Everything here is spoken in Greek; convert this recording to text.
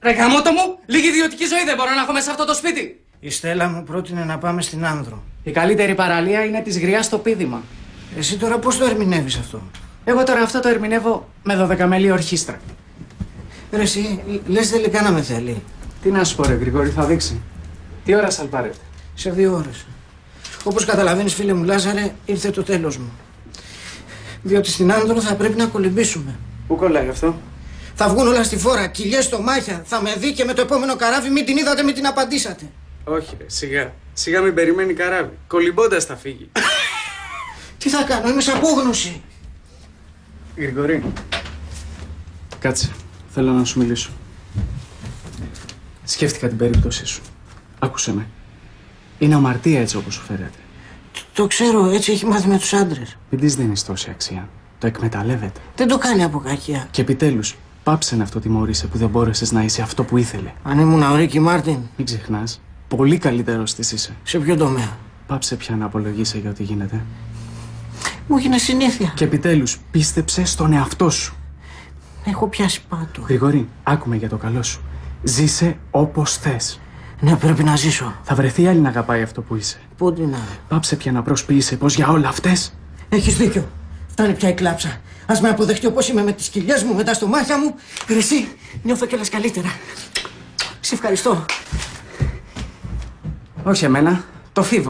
Ρε γαμώτο μου, λίγη ιδιωτική ζωή δεν μπορώ να έχω μέσα σε αυτό το σπίτι. Η Στέλλα μου πρότεινε να πάμε στην Άνδρο. Η καλύτερη παραλία είναι της Γριάς στο πίδημα. Εσύ τώρα πώς το ερμηνεύεις αυτό? Εγώ τώρα αυτό το ερμηνεύω με 12μελή ορχήστρα. Ρε εσύ, λες τελικά να με θέλει? Τι να σου πω ρε Γρηγόρη, θα δείξει. Τι ώρα σαλπάρετε? Σε 2 ώρες. Όπως καταλαβαίνεις φίλε μου Λάζαρε, ήρθε το τέλος μου. Διότι στην Άνδρο θα πρέπει να κολυμπήσουμε. Πού κολλάει αυτό? Θα βγουν όλα στη φόρα, κοιλιές στο μάχια. Θα με δει και με το επόμενο καράβι μην την είδατε, μην την απαντήσατε. Όχι ρε, σιγά. Σιγά μην περιμένει καράβι. Κολυμπώντας θα φύγει. Τι θα κάνω, είμαι σε απόγνωση. Γρηγορή. Κάτσε, θέλω να σου μιλήσω. Σκέφτηκα την περίπτωσή σου. Άκουσε με. Είναι αμαρτία έτσι όπως σου φέρεται. Το ξέρω, έτσι έχει μάθει με τους άντρες. Μην της δίνεις τόση αξία. Το εκμεταλλεύεται. Δεν το κάνει από κακία. Και επιτέλους, πάψε να αυτοτιμωρείσαι που δεν μπόρεσες να είσαι αυτό που ήθελε. Αν ήμουν ο Ρίκι Μάρτιν. Μην ξεχνάς, πολύ καλύτερος της είσαι. Σε ποιο τομέα? Πάψε πια να απολογείσαι για ό,τι γίνεται. Μου έγινε συνήθεια. Και επιτέλους, πίστεψε στον εαυτό σου. Έχω πιάσει πάτο. Γρηγορή, άκουμε για το καλό σου. Ζήσε όπως θες. Ναι, πρέπει να ζήσω. Θα βρεθεί άλλη να αγαπάει αυτό που είσαι. Πού να. Πάψε πια να προσποιείσαι πως για όλα αυτές. Έχεις δίκιο. Φτάνει πια η κλάψα. Ας με αποδεχτεί όπως είμαι με τις κοιλιές μου, με τα στομάχια μου. Ρε εσύ, νιώθω κιόλας καλύτερα. Σε ευχαριστώ. Όχι εμένα, το φίβο.